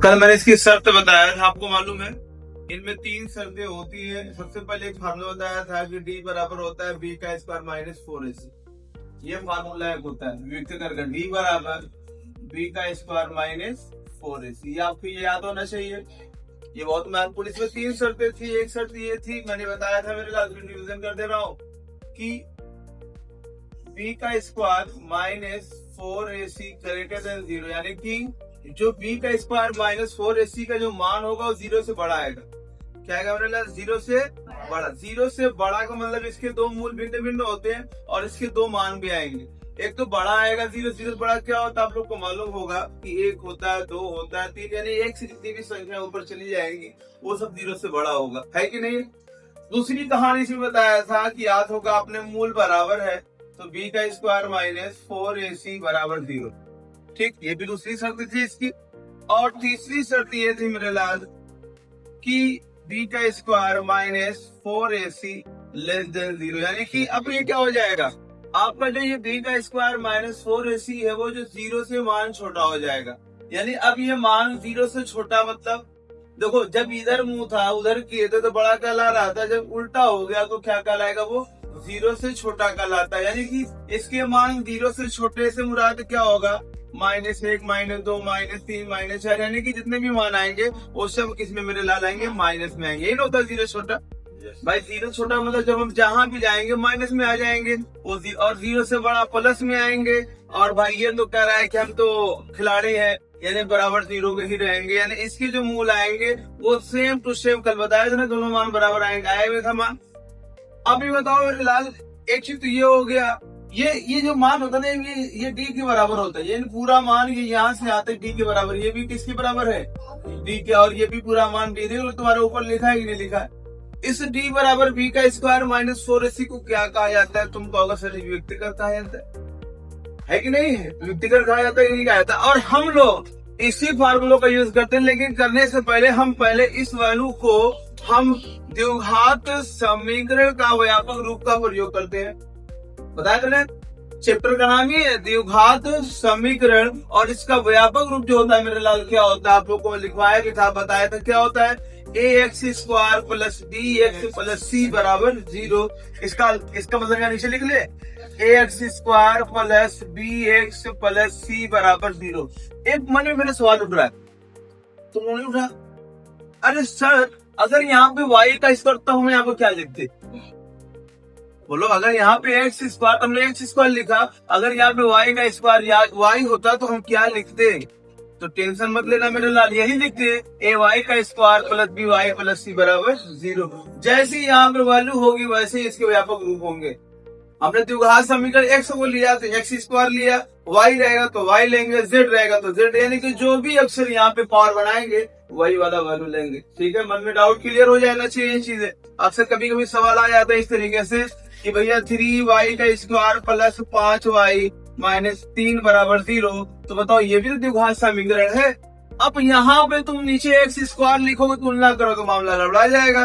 कल मैंने इसकी शर्त बताया था, आपको मालूम है इनमें 3 शर्तें होती है। सबसे पहले एक फार्मूला बताया था कि डी बराबर होता है बी का स्क्वायर माइनस 4ac। ये फार्मूला एक होता है व्यक्त करके डी बराबर बी का स्क्वायर माइनस 4ac। ये आपको ये याद होना चाहिए, ये बहुत महत्वपूर्ण। इसमें 3 शर्तें थी। एक शर्त ये थी, मैंने बताया था, मेरे लास्ट में रिवीजन कर दे रहा हूँ कि बी का square minus 4ac greater than 0, यानी कि जो b का स्क्वायर माइनस 4ac का जो मान होगा वो 0 से बड़ा आएगा। क्या आएगा मेरे लिए? 0 से बड़ा। 0 से बड़ा का मतलब इसके दो मूल भिन्न भिन्न होते हैं और इसके दो मान भी आएंगे। एक तो बड़ा आएगा 0 से बड़ा क्या होता है आप लोग को मालूम होगा कि 1 होता है, 2 होता है, 3, यानी 1 से जितनी भी संख्या ऊपर चली जाएंगी वो सब 0 से बड़ा होगा, है कि नहीं। दूसरी कहानी से बताया था कि याद होगा आपने, मूल बराबर है तो b का स्क्वायर माइनस 4ac बराबर 0। ठीक, ये भी दूसरी शर्त थी इसकी। और तीसरी शर्त ये थी मेरे लाल कि b का square minus 4ac less than 0, यानी कि अब ये क्या हो जाएगा, आपका जो ये b का स्क्वायर माइनस 4ac है वो जो 0 से मान छोटा हो जाएगा। यानी अब ये मान 0 से छोटा, मतलब देखो जब इधर मुंह था उधर किए थे तो बड़ा कहला रहा था, जब उल्टा हो गया तो क्या कहलाएगा, वो 0 से छोटा कहलाता है। यानी कि इसके मान 0 से छोटे से मुराद क्या होगा, -1, -2, -3, -4, यानी कि जितने भी मान आएंगे वो सब किसमें मेरे लाल आएंगे, माइनस में आएंगे। यही ना होता है 0 छोटा। भाई 0 छोटा मतलब जब हम जहां भी जाएंगे माइनस में आ जाएंगे, और 0 से बड़ा प्लस में आएंगे। और भाई ये तो कह रहा है कि हम तो खिलाड़ी हैं, यानी बराबर 0 के ही रहेंगे, यानी इसके जो मूल आएंगे वो सेम टू सेम, कल बताया था ना, दोनों मान बराबर आएंगे। आए हुए था मान। अब ये बताओ मेरे लाल, एक चीज तो ये हो गया, ये जो मान होता है ना ये डी के बराबर होता है। ये पूरा मान ये यहाँ से आते डी के बराबर, ये भी किसके बराबर है, डी के। और ये भी पूरा मान डी, देखो तुम्हारे ऊपर लिखा है कि नहीं लिखा है। इस डी बराबर बी का स्क्वायर माइनस 4ac को क्या कहा जाता है, तुम कहोगे सर व्यक्तिगत कहा जाता है कि नहीं है, व्यक्तिगत कहा जाता है कि नहीं कहा जाता। और हम लोग इसी फार्मूलों का यूज करते हैं, लेकिन करने से पहले हम इस वैल्यू को हम द्विघात समीकरण का व्यापक रूप का प्रयोग करते हैं। बताया था ना, चैप्टर का नाम ही है द्विघात समीकरण, और इसका व्यापक रूप जो होता है मेरे लाल क्या होता है, आप लोग को लिखवाया भी था, बताया था क्या होता है, ax square plus bx plus c बराबर 0। इसका मतलब यहाँ नीचे लिख ले, ax square plus bx plus c बराबर 0। एक मन में मेरा सवाल उठ रहा है, तुम नहीं उठा, अरे सर अगर यहाँ पे y का स्क्वायर तो हम यहाँ पे क्या लिखते, बोलो। अगर यहाँ पे एक्स स्क्वायर, हमने एक्स स्क्वायर लिखा, अगर यहाँ पे y का स्क्वायर या y होता तो हम क्या लिखते, तो टेंशन मत लेना मेरे लाल, यही लिखते ए वाई का square plus b y plus c बराबर 0। जैसे यहाँ पे वैल्यू होगी वैसे इसके व्यापक रूप होंगे। हमने द्विघात समीकरण एक्स को लिया तो एक्स स्क्वायर लिया, वाई रहेगा तो वाई लेंगे, जेड रहेगा तो जेड, यानी कि जो भी अक्षर यहाँ पे पावर बनाएंगे वही वाला वैल्यू लेंगे। ठीक है, मन में डाउट क्लियर हो जाना चाहिए ये चीजें। अक्सर कभी कभी सवाल आ जाता है इस तरीके से कि भैया 3y का स्क्वायर प्लस 5y माइनस 3 बराबर 0, तो बताओ ये भी तो द्विघात समीकरण है। अब यहाँ पे तुम नीचे एक्स स्क्वायर लिखोगे, तुलना करोगे, मामला लड़बड़ा जाएगा।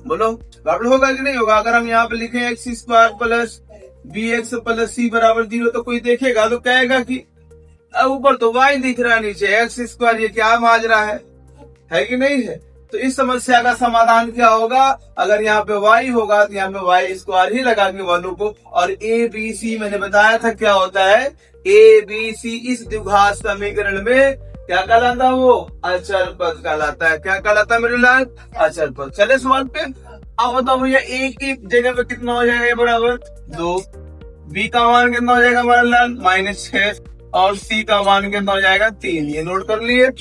बोलो गड़बड़ होगा कि नहीं होगा। अगर हम यहाँ पे लिखे x square plus bx plus c बराबर 0 तो कोई देखेगा तो कहेगा कि ऊपर तो y दिख रहा है, नीचे एक्स स्क्वायर, ये क्या माजरा है कि नहीं है। तो इस समस्या का समाधान क्या होगा, अगर यहाँ पे y होगा तो यहाँ पे y स्क्वायर ही लगा के वैल्यू को, और a b c मैंने बताया था क्या होता है, a b c इस द्विघात समीकरण में क्या कहलाता है, वो अचर पद कहलाता है। क्या कहलाता है मेरे लाल, अचर पद। चले सवाल पे, अब बताओ भैया a की जगह पे कितना हो जाएगा, बराबर 2, b का मान कितना हो जाएगा मेरे लाल, -6, और c का मान कितना हो जाएगा 3। ये नोट कर लिए।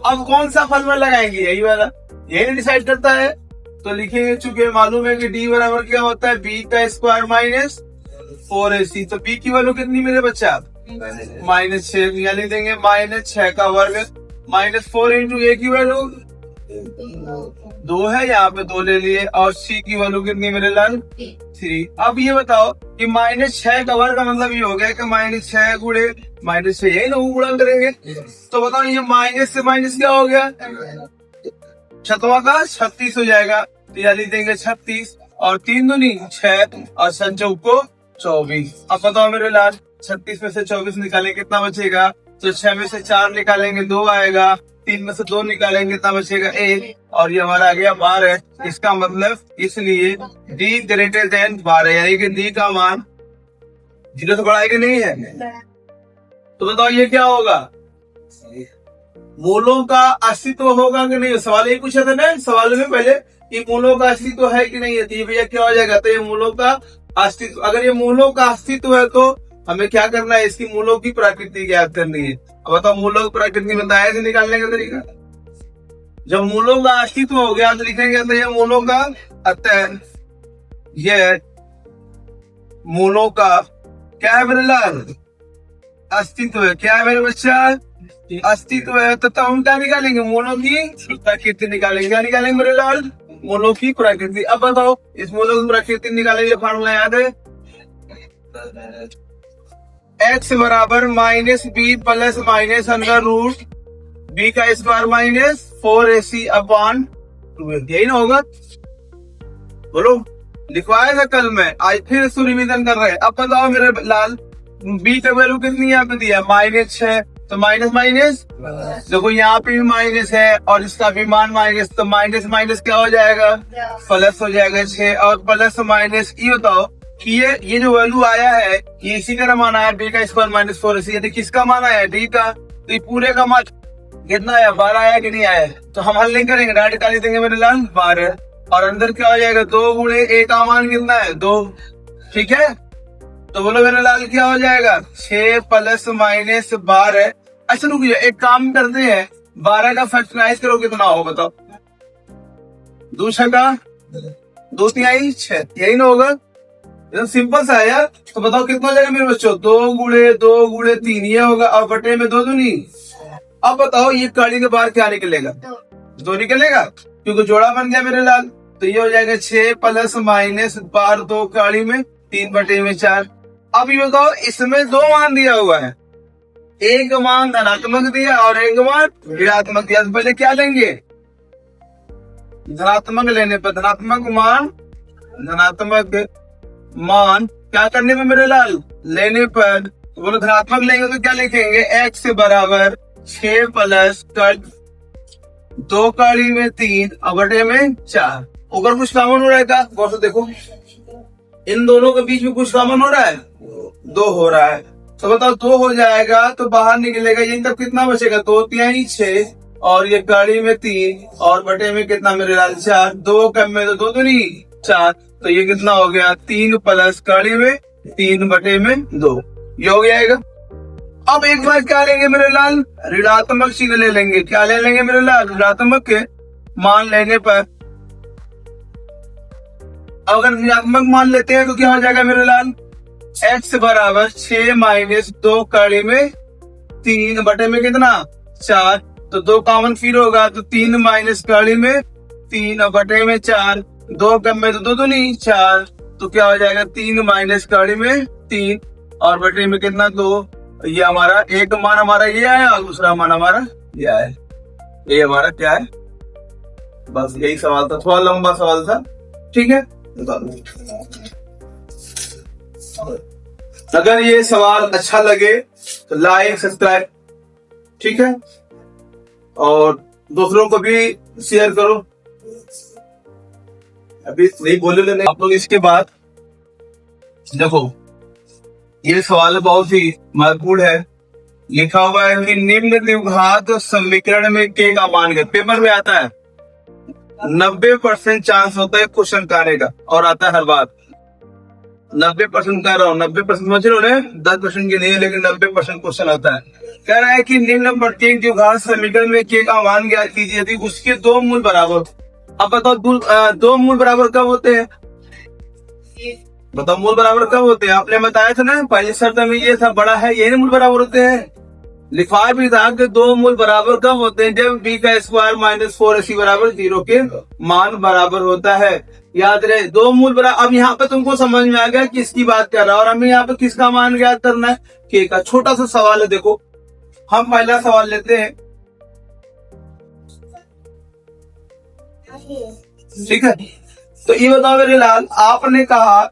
अब कौन सा फॉर्मूला लगाएंगे, यही वाला, यही डिसाइड करता है। तो लिखेंगे, चूंकि मालूम है कि d बराबर क्या होता है, b का स्क्वायर माइनस 4ac, तो b की वैल्यू कितनी मेरे बच्चा, -6, यानी देंगे -6 का वर्ग, -4 इंटू a की वैल्यू 2 है, यहाँ पे 2 ले लिए, और c की वैल्यू कितनी मेरे लाल 3। अब ये बताओ कि -6 का वर्ग का मतलब ये हो गया कि -6 गुणे -6, यही ना गुणा करेंगे। तो बताओ ये माइनस से माइनस क्या हो गया, छठवां का 36 हो जाएगा, तो यानी देंगे 36, और 3 दूनी 6, और 7 चौको 24। अब बताओ मेरे लाल 36 में से 24 निकालेंगे कितना बचेगा, तो 6 में से 4 निकालेंगे 2 आएगा, 3 में से 2 निकालेंगे कितना बचेगा 1, और ये हमारा आ गया 12। इसका मतलब इसलिए d ग्रेटर देन 12, यानी कि d का मान 0 से बड़ा है कि नहीं है। तो बताओ ये क्या होगा, मूलों का अस्तित्व होगा कि नहीं। सवाल ये पूछा था ना सवाल में पहले कि मूलों का अस्तित्व है कि नहीं है, तो ये भैया क्या हो जाएगा, तो ये मूलों का अस्तित्व, अगर ये मूलों का अस्तित्व है तो हमें क्या करना है, इसकी मूलों की प्रकृति ज्ञात करनी है। अब बताओ मूलों की प्रकृति बताया से निकालने का तरीका। जब मूलों का अस्तित्व हो गया तो लिखेंगे तो ये मूलों का, अतः ये मूलों का क्या है मेरे लाल, अस्तित्व है। क्या है मेरे बच्चा, अस्तित्व है। तो हम क्या निकालेंगे, मूलों की प्रकृति निकालेंगे। क्या निकालेंगे मेरे लाल, मूलों की प्रकृति। अब बताओ इस मूलों की प्रकृति निकालेंगे, फॉर्मूला याद है, x बराबर minus b plus minus under root b का स्क्वायर माइनस 4ac अपॉन 12, यही ना होगा। बोलो लिखवाया था कल में, आज फिर इसको रिवीजन कर रहे हैं। अब बताओ मेरे लाल, बी का वैल्यू कितनी यहाँ पे दिया, -6, तो माइनस माइनस देखो यहाँ पे भी माइनस है और इसका भी मान माइनस, तो माइनस माइनस क्या हो जाएगा, प्लस हो जाएगा 6, और प्लस माइनस। ये बताओ कि ये जो वैल्यू आया है ये इसी का मान आया, बी का स्क्वायर माइनस 4ac, यदि किसका मान आया, डी का। तो ये पूरे का मान कितना आया, 12 आया कि नहीं आया। तो हम हल नहीं करेंगे, डायरेक्ट निकाल देंगे मेरे लाल 12, और अंदर क्या हो जाएगा 2 गुणे ए का मान कितना है 2, ठीक है। तो बोलो मेरे लाल क्या हो जाएगा 6 प्लस माइनस 12। अच्छा रुकिए, एक काम करते हैं, 12 का फैक्टराइज करो कितना हो बताओ, 2 का 2 तिहाई 6, यही ना होगा, एकदम सिंपल सा है यार। तो बताओ कितना हो जाएगा मेरे बच्चों, 2 गुणे 3 ये होगा, और बटे में 2 दूनी। अब बताओ ये कड़ी के बाहर क्या निकलेगा, 2 निकलेगा, क्योंकि जोड़ा बन गया मेरे लाल। तो ये हो जाएगा 6 प्लस माइनस 12, 2 कड़ी में 3 बटे में 4। अब ये बताओ इसमें 2 मान दिया हुआ है, एक मान धनात्मक दिया और एक मान ऋणात्मक दिया। तो पहले क्या लेंगे, धनात्मक लेने पर धनात्मक मान क्या करने में मेरे लाल, लेने पर। तो बोलो धनात्मक लेंगे तो क्या लिखेंगे, x बराबर 6 प्लस 2 कड़ी में 3 और बटे में 4। ऊपर कुछ कॉमन हो रहा है क्या, गौर से देखो, इन दोनों के बीच में कुछ कॉमन हो रहा है, 2 हो रहा है। तो बताओ 2 हो जाएगा तो बाहर निकलेगा, ये तब कितना बचेगा, 2 तिहाई 6, और ये कड़ी में 3 और बटे में कितना मेरे लाल 4, 2 कम में तो 2 दूनी 4, तो ये कितना हो गया 3 प्लस कड़ी में 3 बटे में 2, ये हो जाएगा। अब एक बार क्या लेंगे मेरे लाल, ऋणात्मक चिन्ह ले लेंगे। क्या ले लेंगे मेरे लाल, ऋणात्मक के मान लेने पर, अगर ऋणात्मक मान लेते हैं तो क्या हो जाएगा मेरे लाल, x बराबर 6 माइनस 2 कड़ी में 3 बटे में कितना 4, तो 2 कॉमन फिर होगा, तो 3 माइनस कड़ी में 3 और बटे में 4, 2 कम में तो 2 दूनी 4, तो क्या हो जाएगा 3 माइनस कड़ी में 3 और बटे में कितना 2। ये हमारा एक मान हमारा ये आया और दूसरा मान हमारा ये आया, ये हमारा क्या है, बस यही सवाल था, थोड़ा लंबा सवाल था, ठीक है। अगर ये सवाल अच्छा लगे तो लाइक सब्सक्राइब, ठीक है, और दूसरों को भी शेयर करो। अभी नहीं बोले नहीं आप लोग। इसके बाद देखो ये सवाल बहुत ही महत्वपूर्ण है, लिखा हुआ है कि निम्न द्विघात समीकरण में के का मान है। पेपर में आता है 90% चांस होता है क्वेश्चन का आने का, और आता है हर बार 90% कह रहा हूँ, 90% समझ रहे हो, 10% की नहीं है, लेकिन 90% क्वेश्चन आता है। कह रहा है कि निम्न प्रत्येक द्विघात समीकरण में के का मान ज्ञात कीजिए यदि उसके 2 मूल बराबर। अब बताओ 2 मूल बराबर कब होते हैं, बताओ मूल बराबर कब होते हैं, आपने बताया था ना पहले शर्त में ये था, बड़ा है यही मूल बराबर होते हैं। लिखा भी था कि 2 मूल बराबर कब होते हैं, जब b का स्क्वायर माइनस 4ac बराबर 0 के मान बराबर होता है। याद रहे 2 मूल बराबर। अब यहाँ पे तुमको समझ में आ गया किसकी बात कर रहा है, और हमें यहाँ पे किसका मान ज्ञात करना है, k का। छोटा सा सवाल है, देखो हम पहला सवाल लेते हैं, ठीक है। तो ये बताओ मेरे लाल, आपने कहा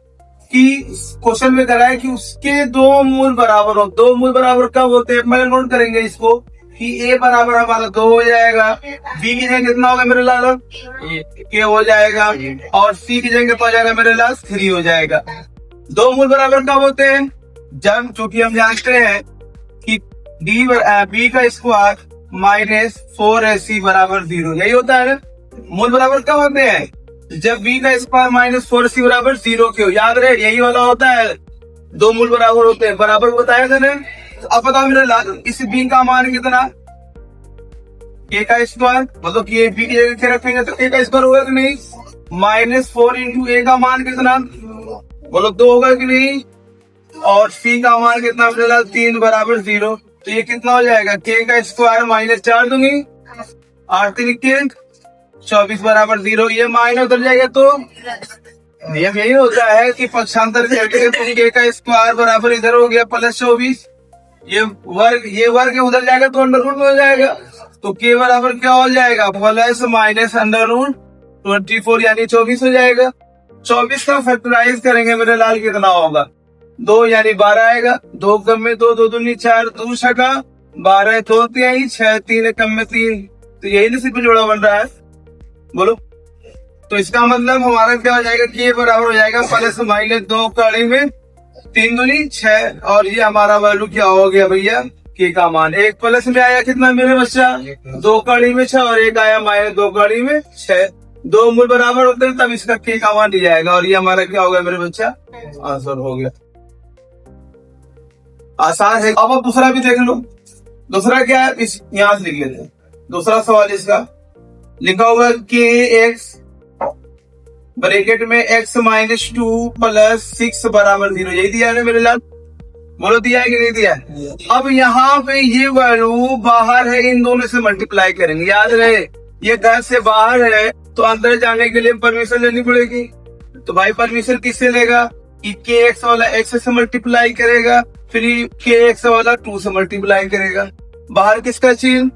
कि क्वेश्चन में करा है कि उसके 2 मूल बराबर हो। 2 मूल बराबर कब होते हैं, मैं नोट करेंगे इसको, कि ए बराबर हमारा 2 हो जाएगा, बी की जगह कितना होगा मेरे लाल, के हो जाएगा, और सी की जगह कितना हो जाएगा मेरे लाल, 3 हो जाएगा। दो मूल बराबर कब होते हैं, जब, चूंकि हम जानते हैं कि बी का स्क्वायर माइनस 4ac बराबर 0, यही होता है ना। मूल बराबर कब होते हैं, जब बी का स्क्वायर माइनस 4ac बराबर 0 के हो, याद रहे यही वाला होता है। दो मूल बराबर होते हैं, बराबर बताया था ना। अब बताओ मेरे लाल, इस बी का मान कितना, के का स्क्वायर, मतलब कि बी की जगह क्या रखेंगे तो के का स्क्वायर होगा कि नहीं, -4 इंटू ए का मान कितना, बोलो 2 होगा कि नहीं, और सी का मान कितना मेरे लाल, 3 बराबर 0, तो ये कितना हो जाएगा, के का स्क्वायर -4 दूंगी, 8 3 24 बराबर 0, ये माइनस उतर जाएगा। तो नियम यही होता है कि पक्षांतर करके के का स्क्वायर बराबर इधर हो गया +24, ये वर्ग उधर जाएगा तो अंडर रूट में हो जाएगा, तो के बराबर क्या हो जाएगा, प्लस माइनस अंडर रूट 24 यानी 24 हो जाएगा। 24 का फैक्टराइज करेंगे मेरे लाल कितना होगा, 2 यानी 12 आएगा, 2 कम में 2, 2 दूनी 4, 2 छका 12, 2 तिहाई 6, 3 कम में 3, तो यही ना सिर्फ जोड़ा बन रहा है, बोलो। तो इसका मतलब हमारा क्या हो जाएगा, के बराबर हो जाएगा प्लस माइनस 2 कड़ी में 3 दूनी 6, और ये हमारा वैल्यू क्या हो गया भैया, के का मान। एक प्लस में आया कितना मेरे बच्चा, 2 कड़ी में 6, और एक आया -2 कड़ी में 6, 2 मूल बराबर होते हैं तब इसका के का मान दिया जाएगा, और ये हमारा क्या हो गया मेरे बच्चा, आंसर हो गया। आसान है। अब दूसरा भी देख लो, दूसरा क्या है, इस यहां से लिख लेते हैं। दूसरा सवाल इसका लिखा होगा के एक्स ब्रैकेट में x -2 + 6 बराबर 0, यही दिया है ना मेरे लाल, बोलो दिया है कि नहीं दिया है। अब यहाँ पे ये वैल्यू बाहर है, इन दोनों से मल्टीप्लाई करेंगे, याद रहे ये घर से बाहर है तो अंदर जाने के लिए परमिशन लेनी पड़ेगी। तो भाई परमिशन किससे लेगा, के एक्स वाला x से मल्टीप्लाई करेगा, फिर के एक्स वाला 2 से मल्टीप्लाई करेगा। बाहर किसका चिन्ह,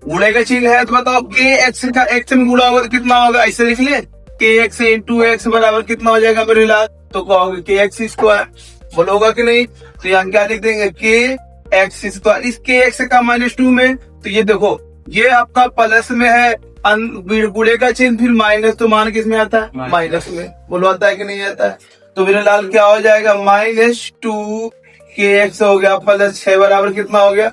गुणे का चिन्ह है, तो बताओ के एक्स का x में गुणा होगा तो कितना होगा, ऐसे लिख ले, के एक्स इंटू एक्स बराबर कितना हो जाएगा मेरे लाल, तो कहोगे के एक्स स्क्वायर, बोलोगा कि नहीं। तो यहाँ क्या लिख देंगे, के एक्स स्क्वायर, इस के एक्स का -2 में, तो ये देखो ये आपका प्लस में है, गुणे का चिन्ह, फिर माइनस, तो मान किस में आता है, माइनस में, बोलो आता है कि नहीं आता है। तो मेरे लाल क्या हो जाएगा, -2 के एक्स हो गया प्लस 6 बराबर कितना हो गया,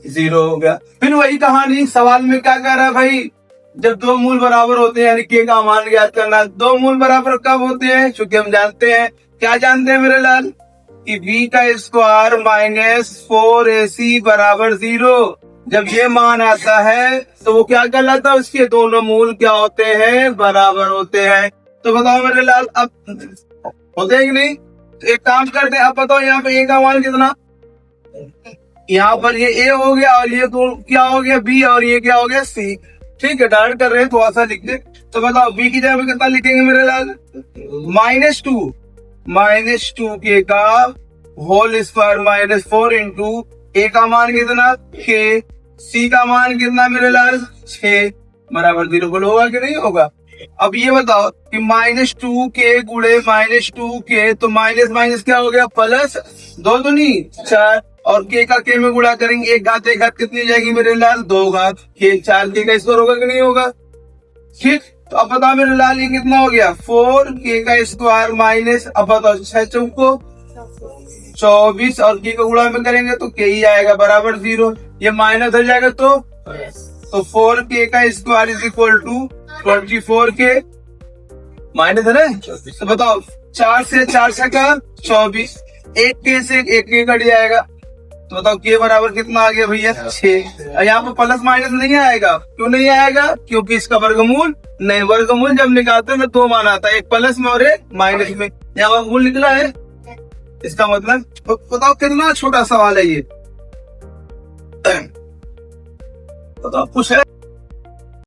0 हो गया। फिर वही कहानी, सवाल में क्या कह रहा है भाई, जब दो मूल बराबर होते हैं यानी के का मान ज्ञात करना। दो मूल बराबर कब होते हैं, क्योंकि हम जानते हैं, क्या जानते हैं मेरे लाल, कि b का स्क्वायर -4ac बराबर 0, जब ये मान आता है तो वो क्या कहलाता है, उसके दोनों मूल क्या होते हैं, बराबर होते हैं। तो बताओ मेरे लाल, अब होते हैं कि नहीं। तो एक काम करते हैं, अब बताओ यहाँ पे a का मान कितना, यहाँ पर ये a हो गया, और ये तो क्या हो गया b, और ये क्या हो गया c, ठीक है। डायरेक्ट कर रहे हैं, थोड़ा सा लिख दे। तो बताओ b की जगह पे कितना लिखेंगे मेरे लाल, -2 के का होल स्क्वायर -4 इंटू a का मान कितना, k, c का मान कितना मेरे लाल 6 बराबर 0, बोलो होगा कि नहीं होगा। अब ये बताओ कि -2 के गुणे -2 के, तो माइनस माइनस क्या हो गया, प्लस, 2 दूनी 4, और के का के में गुणा करेंगे, एक घात कितनी जाएगी मेरे लाल, 2 घात, के 4 के का स्क्वायर होगा कि नहीं होगा, ठीक। तो अब बताओ मेरे लाल ये कितना हो गया, 4 के का स्क्वायर माइनस, अब बताओ 6 चौको 24, और के का गुणा में करेंगे तो के ही आएगा बराबर 0, ये माइनस हो जाएगा, तो 4 के का स्क्वायर इज इक्वल टू 24 के माइनस है ना। तो बताओ 4 से 4 छका 24, 1 के से 1 के कट जाएगा, तो बताओ के बराबर कितना आ गया भैया, 6। यहाँ पर प्लस माइनस नहीं आएगा, क्यों नहीं आएगा, क्योंकि इसका वर्गमूल नहीं, वर्गमूल जब निकालते हैं तो 2 मान आता है, एक प्लस में और एक माइनस में, यहाँ वर्गमूल निकला है। इसका मतलब बताओ कितना छोटा सवाल है ये, बताओ कुछ है।